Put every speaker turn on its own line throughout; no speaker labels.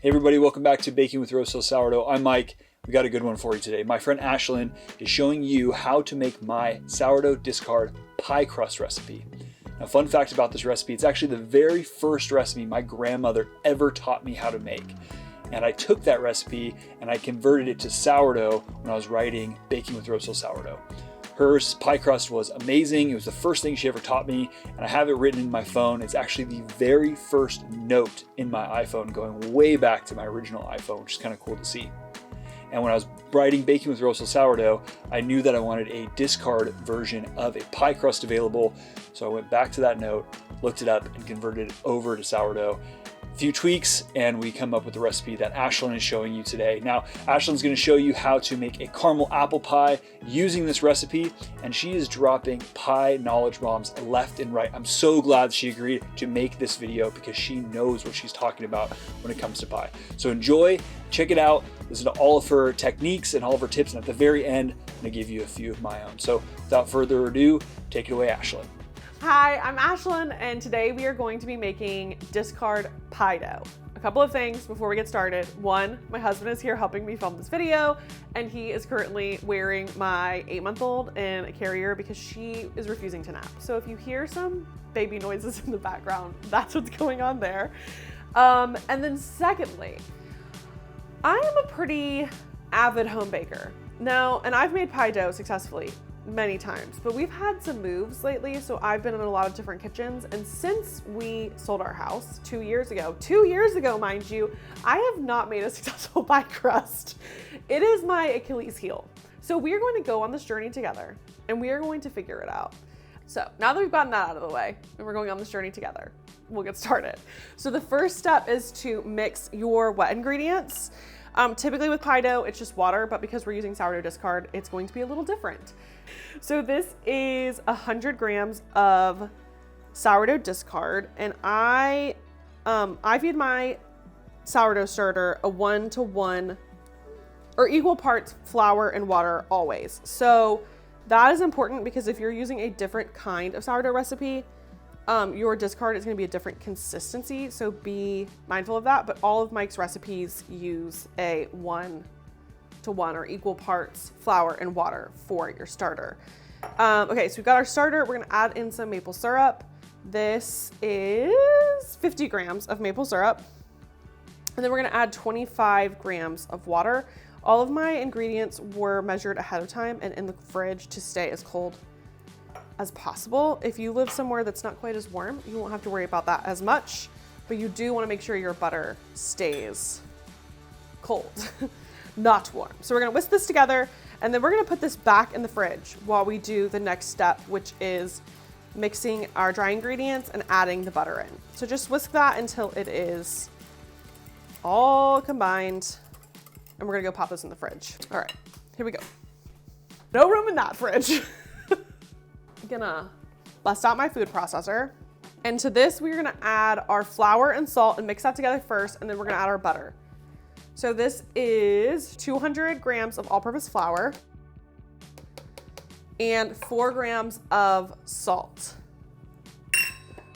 Hey everybody, welcome back to Baking with Roasted Sourdough. I'm Mike. We got a good one for you today. My friend Ashlyn is showing you how to make my sourdough discard pie crust recipe. Now, fun fact about this recipe, it's actually the very first recipe my grandmother ever taught me how to make. And I took that recipe and I converted it to sourdough when I was writing Baking with Roasted Sourdough. Her pie crust was amazing. It was the first thing she ever taught me, and I have it written in my phone. It's actually the very first note in my iPhone, going way back to my original iPhone, which is kind of cool to see. And when I was writing Baking with Roasted Sourdough, I knew that I wanted a discard version of a pie crust available. So I went back to that note, looked it up, and converted it over to sourdough. A few tweaks, and we come up with the recipe that Ashlyn is showing you today. Now, Ashlyn's going to show you how to make a caramel apple pie using this recipe, and she is dropping pie knowledge bombs left and right. I'm so glad she agreed to make this video because she knows what she's talking about when it comes to pie. So enjoy, check it out, listen to all of her techniques and all of her tips, and at the very end, I'm going to give you a few of my own. So without further ado, take it away, Ashlyn.
Hi, I'm Ashlyn, and today we are going to be making discard pie dough. A couple of things before we get started. One, my husband is here helping me film this video, and he is currently wearing my 8-month-old in a carrier because she is refusing to nap. So if you hear some baby noises in the background, that's what's going on there. And then secondly, I am a pretty avid home baker. Now, and I've made pie dough successfully many times, but we've had some moves lately, so I've been in a lot of different kitchens, and since we sold our house 2 years ago, mind you, I have not made a successful pie crust. It is my Achilles heel. So we are going to go on this journey together, and we are going to figure it out. So now that we've gotten that out of the way, and we're going on this journey together, we'll get started. So the first step is to mix your wet ingredients. Typically with pie dough, it's just water, but because we're using sourdough discard, it's going to be a little different. So this is 100 grams of sourdough discard, and I feed my sourdough starter a 1-to-1 or equal parts flour and water always. So that is important because if you're using a different kind of sourdough recipe, your discard is going to be a different consistency, so be mindful of that. But all of Mike's recipes use a 1-to-1 or equal parts flour and water for your starter. Okay, so we've got our starter. We're going to add in some maple syrup. This is 50 grams of maple syrup. And then we're going to add 25 grams of water. All of my ingredients were measured ahead of time and in the fridge to stay as cold as possible. If you live somewhere that's not quite as warm, you won't have to worry about that as much, but you do want to make sure your butter stays cold, not warm. So we're going to whisk this together, and then we're going to put this back in the fridge while we do the next step, which is mixing our dry ingredients and adding the butter in. So just whisk that until it is all combined, and we're going to go pop this in the fridge. All right, here we go. No room in that fridge. Gonna bust out my food processor, and to this we're gonna add our flour and salt and mix that together first, and then we're gonna add our butter. So this is 200 grams of all-purpose flour and 4 grams of salt.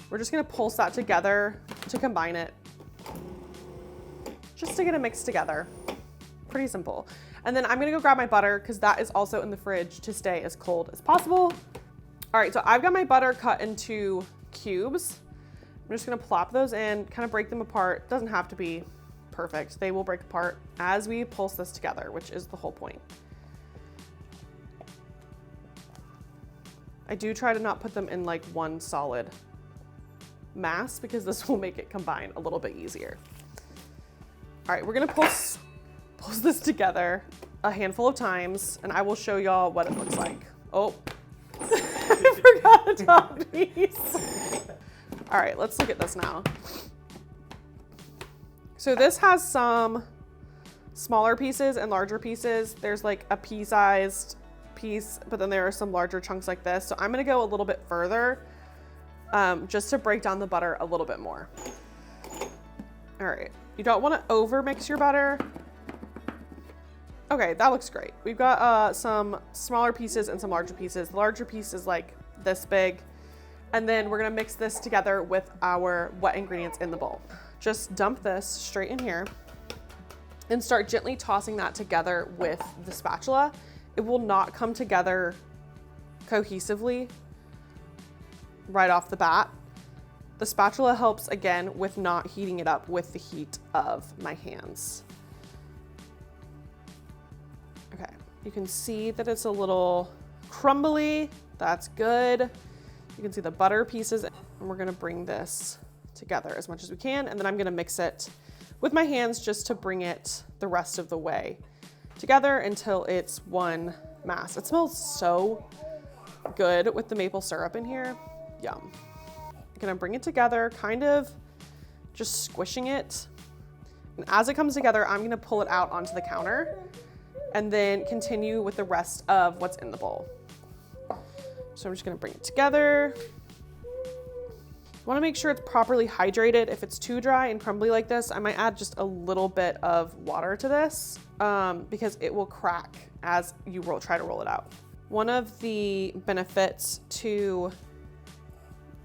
We're just gonna pulse that together to combine it, just to get it mixed together. Pretty simple. And then I'm gonna go grab my butter because that is also in the fridge to stay as cold as possible. All right, so I've got my butter cut into cubes. I'm just gonna plop those in, kind of break them apart. Doesn't have to be perfect. They will break apart as we pulse this together, which is the whole point. I do try to not put them in like one solid mass because this will make it combine a little bit easier. All right, we're gonna pulse this together a handful of times, and I will show y'all what it looks like. Oh. I forgot a top piece. All right, let's look at this now. So this has some smaller pieces and larger pieces. There's like a pea-sized piece, but then there are some larger chunks like this. So I'm gonna go a little bit further just to break down the butter a little bit more. All right, you don't wanna over mix your butter. Okay, that looks great. We've got some smaller pieces and some larger pieces. The larger piece is like this big. And then we're gonna mix this together with our wet ingredients in the bowl. Just dump this straight in here. and start gently tossing that together with the spatula. It will not come together cohesively right off the bat. The spatula helps again with not heating it up with the heat of my hands. Okay, you can see that it's a little crumbly. That's good. You can see the butter pieces, and we're gonna bring this together as much as we can, and then I'm gonna mix it with my hands just to bring it the rest of the way together until it's one mass. It smells so good with the maple syrup in here. Yum. I'm gonna bring it together, kind of just squishing it. And as it comes together, I'm gonna pull it out onto the counter and then continue with the rest of what's in the bowl. So I'm just gonna bring it together. You wanna make sure it's properly hydrated. If it's too dry and crumbly like this, I might add just a little bit of water to this because it will crack as you try to roll it out. One of the benefits to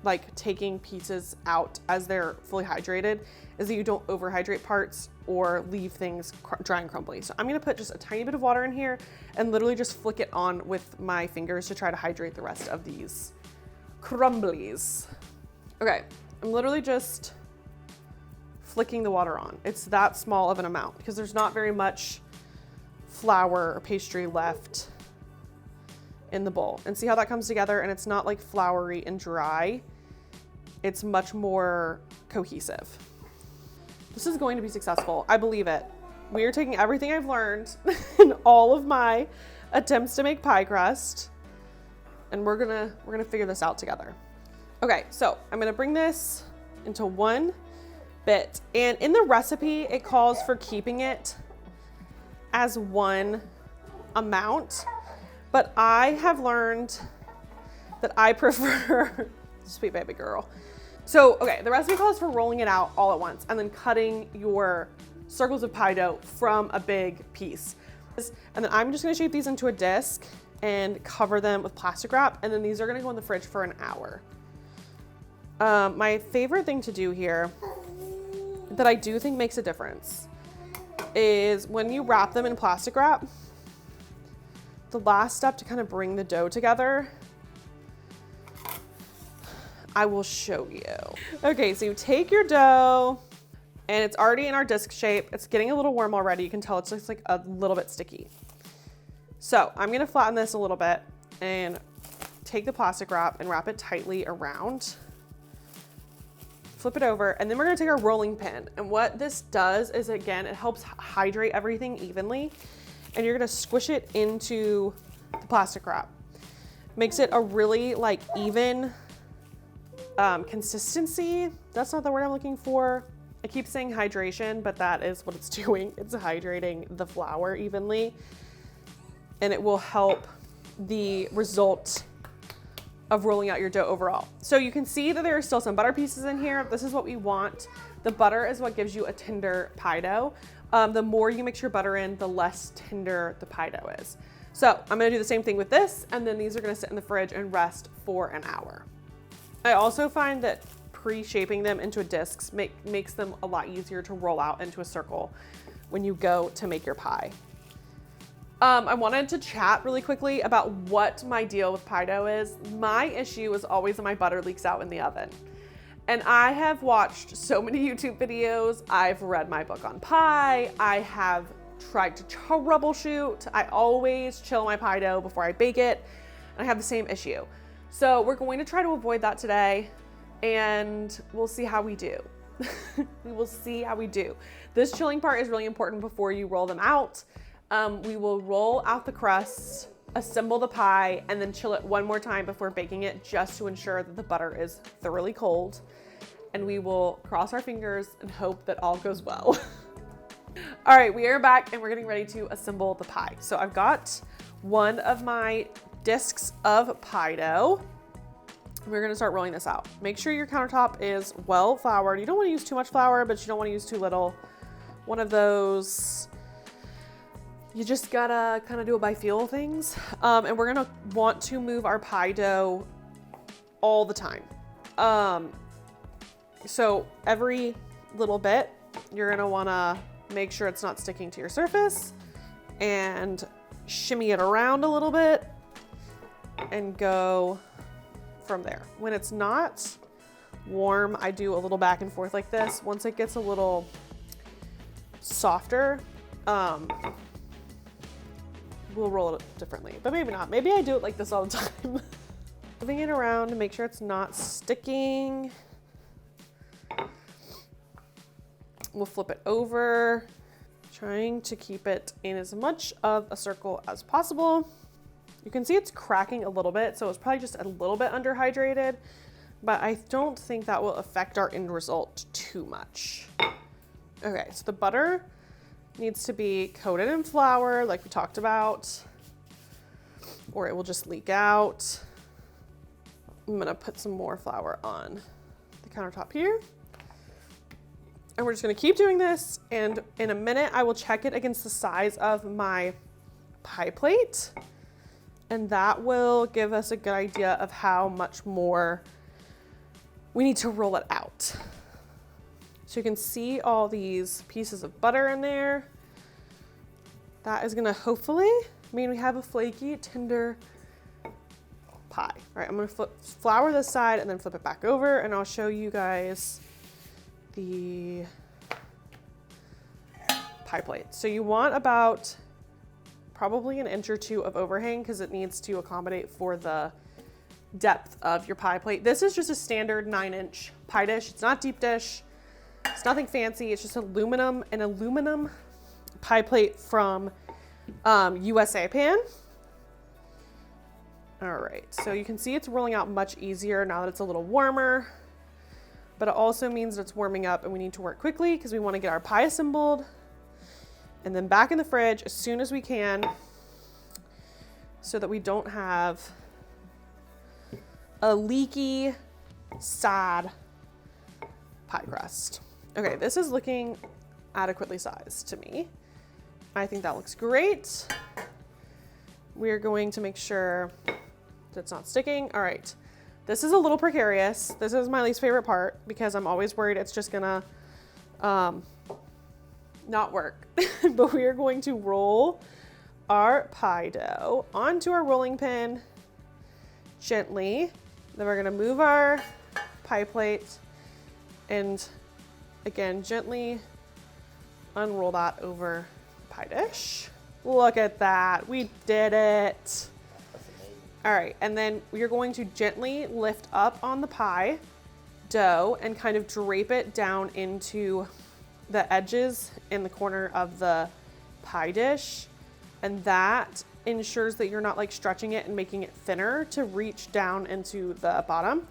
like taking pieces out as they're fully hydrated is that you don't overhydrate parts or leave things dry and crumbly. So I'm gonna put just a tiny bit of water in here and literally just flick it on with my fingers to try to hydrate the rest of these crumblies. Okay, I'm literally just flicking the water on. It's that small of an amount because there's not very much flour or pastry left in the bowl. And see how that comes together, and it's not like floury and dry. It's much more cohesive. This is going to be successful. I believe it. We are taking everything I've learned in all of my attempts to make pie crust, and we're gonna figure this out together. Okay, so I'm gonna bring this into one bit, and in the recipe, it calls for keeping it as one amount, but I have learned that I prefer, sweet baby girl. So, okay, the recipe calls for rolling it out all at once and then cutting your circles of pie dough from a big piece. And then I'm just gonna shape these into a disc and cover them with plastic wrap, and then these are gonna go in the fridge for an hour. My favorite thing to do here that I do think makes a difference is when you wrap them in plastic wrap, the last step to kind of bring the dough together, I will show you. Okay, so you take your dough and it's already in our disc shape. It's getting a little warm already. You can tell it's just like a little bit sticky. So I'm gonna flatten this a little bit and take the plastic wrap and wrap it tightly around. Flip it over, and then we're gonna take our rolling pin. And what this does is, again, it helps hydrate everything evenly, and you're gonna squish it into the plastic wrap. Makes it a really like even consistency. That's not the word I'm looking for. I keep saying hydration, but that is what it's doing. It's hydrating the flour evenly, and it will help the result of rolling out your dough overall. So you can see that there are still some butter pieces in here. This is what we want. The butter is what gives you a tender pie dough. The more you mix your butter in, the less tender the pie dough is. So I'm gonna do the same thing with this, and then these are gonna sit in the fridge and rest for an hour. I also find that pre-shaping them into discs makes them a lot easier to roll out into a circle when you go to make your pie. I wanted to chat really quickly about what my deal with pie dough is. My issue is always that my butter leaks out in the oven. And I have watched so many YouTube videos. I've read my book on pie. I have tried to troubleshoot. I always chill my pie dough before I bake it. And I have the same issue. So we're going to try to avoid that today, and we'll see how we do. We will see how we do. This chilling part is really important before you roll them out. We will roll out the crust, assemble the pie, and then chill it one more time before baking it, just to ensure that the butter is thoroughly cold. And we will cross our fingers and hope that all goes well. All right, we are back and we're getting ready to assemble the pie. So I've got one of my discs of pie dough. We're gonna start rolling this out. Make sure your countertop is well floured. You don't wanna use too much flour, but you don't wanna use too little. One of those, you just gotta kind of do it by feel things. And we're gonna want to move our pie dough all the time. So every little bit, you're gonna wanna make sure it's not sticking to your surface, and shimmy it around a little bit and go from there. When it's not warm, I do a little back and forth like this. Once it gets a little softer, we'll roll it differently, but maybe not. Maybe I do it like this all the time. Moving it around to make sure it's not sticking. We'll flip it over, trying to keep it in as much of a circle as possible. You can see it's cracking a little bit, so it's probably just a little bit underhydrated, but I don't think that will affect our end result too much. Okay, so the butter needs to be coated in flour like we talked about, or it will just leak out. I'm gonna put some more flour on the countertop here. And we're just gonna keep doing this, and in a minute I will check it against the size of my pie plate, and that will give us a good idea of how much more we need to roll it out. So you can see all these pieces of butter in there. That is gonna hopefully mean we have a flaky, tender pie. All right, I'm gonna flour this side and then flip it back over, and I'll show you guys the pie plate. So you want about probably an inch or two of overhang because it needs to accommodate for the depth of your pie plate. This is just a standard 9-inch pie dish. It's not deep dish. It's nothing fancy. It's just an aluminum pie plate from USA pan. All right, so you can see it's rolling out much easier now that it's a little warmer, but it also means that it's warming up and we need to work quickly because we want to get our pie assembled and then back in the fridge as soon as we can so that we don't have a leaky, sad pie crust. Okay, this is looking adequately sized to me. I think that looks great. We're going to make sure that it's not sticking. All right, this is a little precarious. This is my least favorite part because I'm always worried it's just gonna not work. But we are going to roll our pie dough onto our rolling pin gently. Then we're gonna move our pie plate and again, gently unroll that over the pie dish. Look at that, we did it. All right, and then you're going to gently lift up on the pie dough and kind of drape it down into the edges in the corner of the pie dish. And that ensures that you're not like stretching it and making it thinner to reach down into the bottom.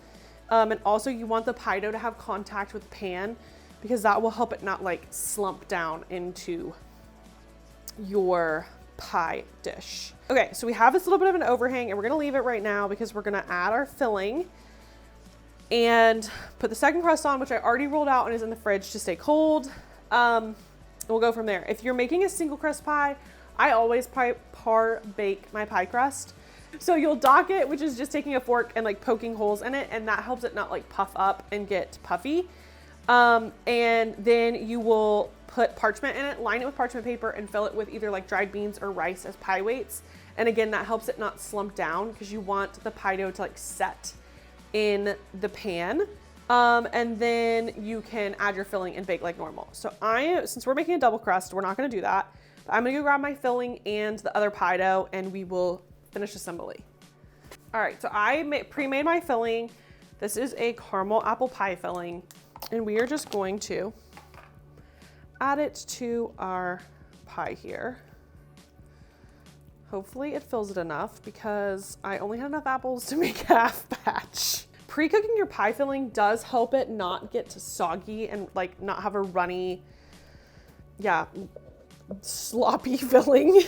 And also you want the pie dough to have contact with the pan because that will help it not like slump down into your pie dish. Okay, so we have this little bit of an overhang and we're gonna leave it right now because we're gonna add our filling and put the second crust on, which I already rolled out and is in the fridge to stay cold. We'll go from there. If you're making a single crust pie, I always par bake my pie crust. So you'll dock it, which is just taking a fork and like poking holes in it, and that helps it not like puff up and get puffy. And then you will put parchment in it, line it with parchment paper, and fill it with either like dried beans or rice as pie weights. And again, that helps it not slump down because you want the pie dough to like set in the pan. And then you can add your filling and bake like normal. So since we're making a double crust, we're not gonna do that. But I'm gonna go grab my filling and the other pie dough and we will finish assembly. All right, so I pre-made my filling. This is a caramel apple pie filling. And we are just going to add it to our pie here. Hopefully it fills it enough because I only had enough apples to make half batch. Pre-cooking your pie filling does help it not get soggy and like not have a runny, sloppy filling.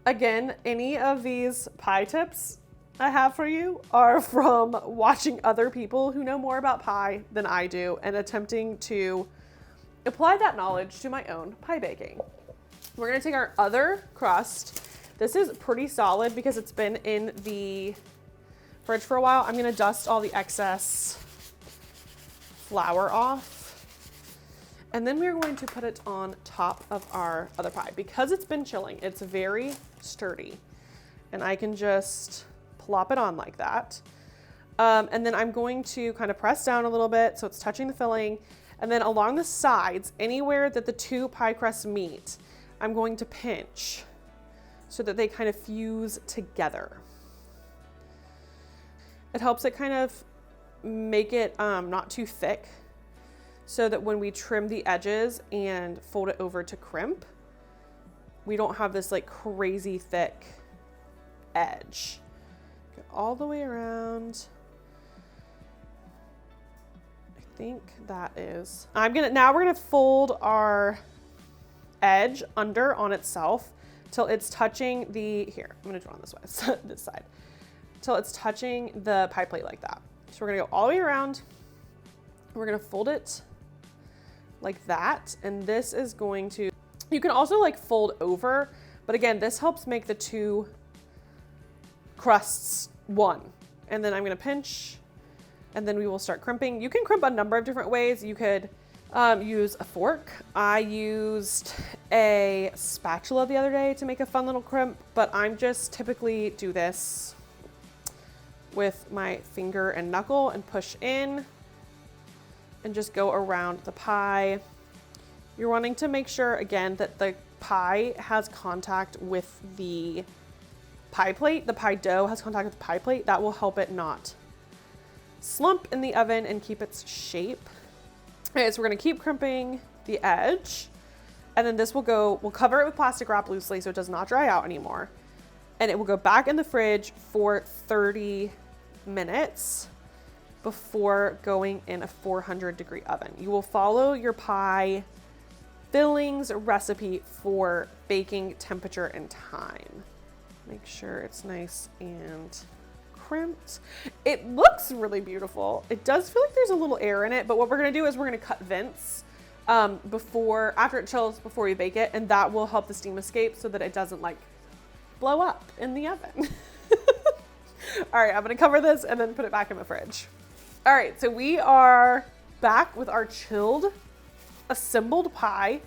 Again, any of these pie tips I have for you are from watching other people who know more about pie than I do and attempting to apply that knowledge to my own pie baking. We're gonna take our other crust. This is pretty solid because it's been in the fridge for a while. I'm gonna dust all the excess flour off. And then we're going to put it on top of our other pie. Because it's been chilling, it's very sturdy. And I can just plop it on like that. And then I'm going to kind of press down a little bit so it's touching the filling. And then along the sides, anywhere that the two pie crusts meet, I'm going to pinch so that they kind of fuse together. It helps it kind of make it not too thick, so that when we trim the edges and fold it over to crimp, we don't have this like crazy thick edge. Go all the way around. I think that is, now we're gonna fold our edge under on itself till it's touching here, I'm gonna draw on this way, this side, till it's touching the pie plate like that. So we're gonna go all the way around. We're gonna fold it like that. And this is going to, you can also like fold over, but again, this helps make the two crusts one. And then I'm gonna pinch, and then we will start crimping. You can crimp a number of different ways. You could use a fork. I used a spatula the other day to make a fun little crimp, but I'm just typically do this with my finger and knuckle and push in and just go around the pie. You're wanting to make sure, again, that the pie has contact with the pie plate. The pie dough has contact with the pie plate. That will help it not slump in the oven and keep its shape. Okay, so we're gonna keep crimping the edge, and then this will go, we'll cover it with plastic wrap loosely so it does not dry out anymore. And it will go back in the fridge for 30 minutes before going in a 400-degree oven. You will follow your pie fillings recipe for baking temperature and time. Make sure it's nice and crimped. It looks really beautiful. It does feel like there's a little air in it, but what we're gonna do is we're gonna cut vents after it chills before we bake it, and that will help the steam escape so that it doesn't like blow up in the oven. All right, I'm gonna cover this and then put it back in the fridge. All right, so we are back with our chilled, assembled pie.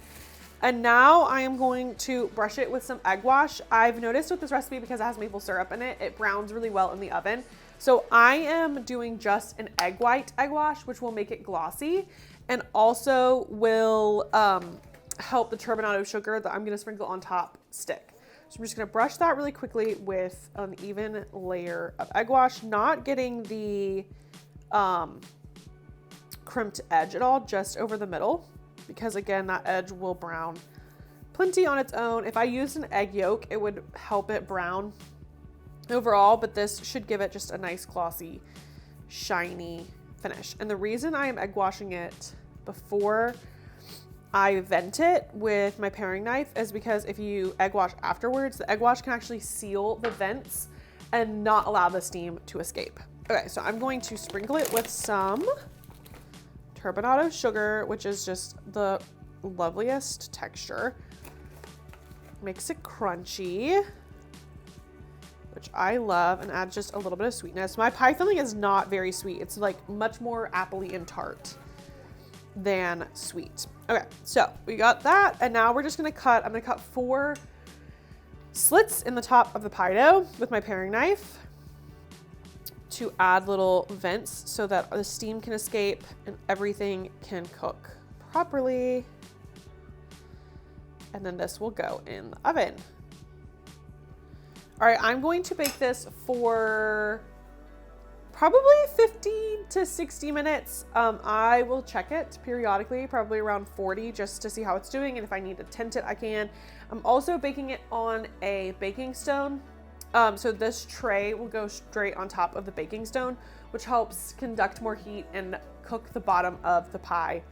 And now I am going to brush it with some egg wash. I've noticed with this recipe, because it has maple syrup in it, it browns really well in the oven. So I am doing just an egg white egg wash, which will make it glossy and also will help the turbinado sugar that I'm gonna sprinkle on top stick. So I'm just gonna brush that really quickly with an even layer of egg wash, not getting the crimped edge at all, just over the middle, because again, that edge will brown plenty on its own. If I used an egg yolk, it would help it brown overall, but this should give it just a nice glossy, shiny finish. And the reason I am egg washing it before I vent it with my paring knife is because if you egg wash afterwards, the egg wash can actually seal the vents and not allow the steam to escape. Okay, so I'm going to sprinkle it with some turbinado sugar, which is just the loveliest texture. Makes it crunchy, which I love, and adds just a little bit of sweetness. My pie filling is not very sweet. It's like much more appley and tart than sweet. Okay, so we got that, and now we're just gonna I'm gonna cut 4 slits in the top of the pie dough with my paring knife to add little vents so that the steam can escape and everything can cook properly. And then this will go in the oven. All right, I'm going to bake this for probably 50 to 60 minutes. I will check it periodically, probably around 40, just to see how it's doing. And if I need to tint it, I can. I'm also baking it on a baking stone. So this tray will go straight on top of the baking stone, which helps conduct more heat and cook the bottom of the pie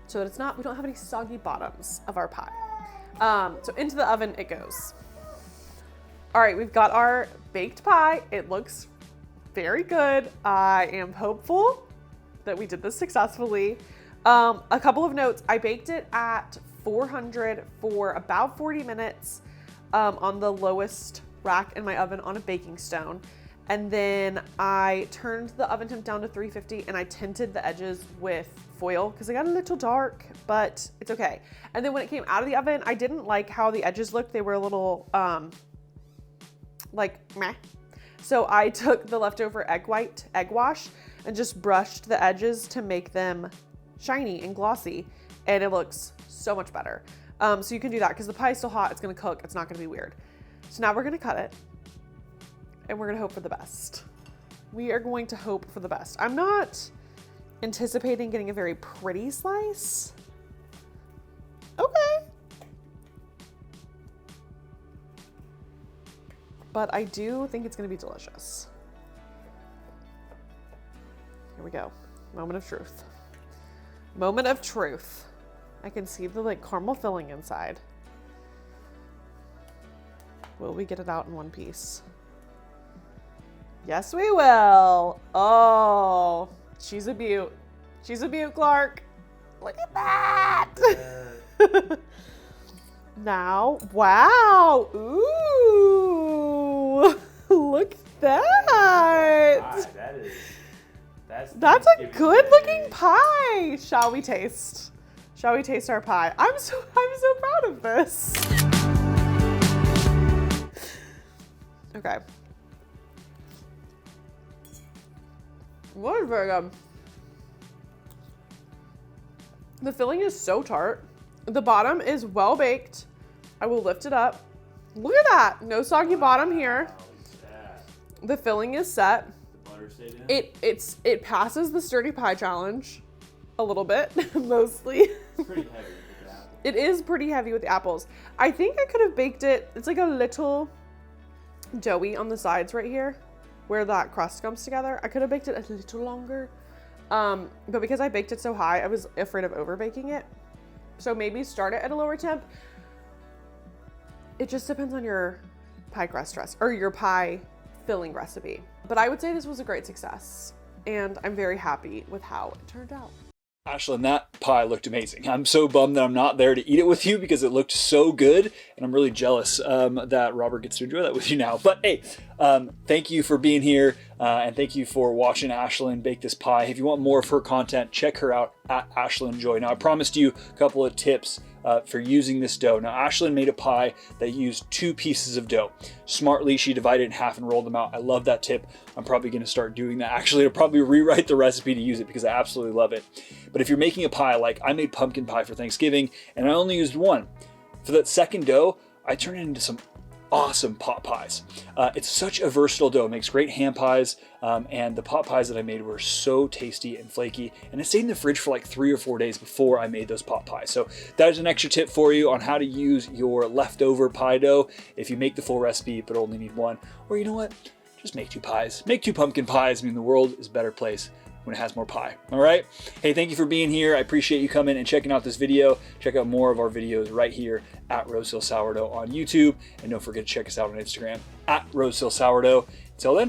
so that we don't have any soggy bottoms of our pie. So into the oven it goes. All right, we've got our baked pie. It looks very good. I am hopeful that we did this successfully. A couple of notes, I baked it at 400 for about 40 minutes on the lowest rack in my oven on a baking stone. And then I turned the oven temp down to 350 and I tinted the edges with foil because they got a little dark, but it's okay. And then when it came out of the oven, I didn't like how the edges looked. They were a little, like meh. So I took the leftover egg wash and just brushed the edges to make them shiny and glossy. And it looks so much better. So you can do that because the pie is still hot. It's gonna cook. It's not gonna be weird. So now we're gonna cut it and we're gonna hope for the best. We are going to hope for the best. I'm not anticipating getting a very pretty slice. Okay. But I do think it's gonna be delicious. Here we go. Moment of truth. Moment of truth. I can see the like caramel filling inside. Will we get it out in one piece? Yes, we will. Oh, she's a beaut. She's a beaut, Clark. Look at that. Now, wow. Ooh, look at that. That's a good looking pie. Shall we taste? Shall we taste our pie? I'm so proud of this. Okay. What is very good. The filling is so tart. The bottom is well baked. I will lift it up. Look at that. No soggy bottom here. The filling is set.
The butter stayed in?
It passes the sturdy pie challenge a little bit, mostly.
It's pretty heavy with the apples.
It is pretty heavy with the apples. I think I could have baked it. It's like a little doughy on the sides right here where that crust comes together. I could have baked it a little longer. But because I baked it so high, I was afraid of over baking it. So maybe start it at a lower temp. It just depends on your pie crust recipe or your pie filling recipe. But I would say this was a great success and I'm very happy with how it turned out.
Ashlyn, that pie looked amazing. I'm so bummed that I'm not there to eat it with you because it looked so good, and I'm really jealous that Robert gets to enjoy that with you now. But hey, thank you for being here, and thank you for watching Ashlyn bake this pie. If you want more of her content, check her out at Ashlyn Joy. Now, I promised you a couple of tips for using this dough. Now, Ashlyn made a pie that used 2 pieces of dough. Smartly, she divided it in half and rolled them out. I love that tip. I'm probably going to start doing that. Actually, I'll probably rewrite the recipe to use it because I absolutely love it. But if you're making a pie, like I made pumpkin pie for Thanksgiving and I only used 1. For that second dough, I turned it into some awesome pot pies. It's such a versatile dough. It makes great ham pies, and the pot pies that I made were so tasty and flaky, and it stayed in the fridge for like 3 or 4 days before I made those pot pies. So that is an extra tip for you on how to use your leftover pie dough if you make the full recipe but only need 1. Or you know what? Just make 2 pies. Make 2 pumpkin pies. I mean, the world is a better place when it has more pie. All right. Hey, thank you for being here. I appreciate you coming and checking out this video. Check out more of our videos right here at Rosehill Sourdough on YouTube. And don't forget to check us out on Instagram at Rosehill Sourdough. Until then,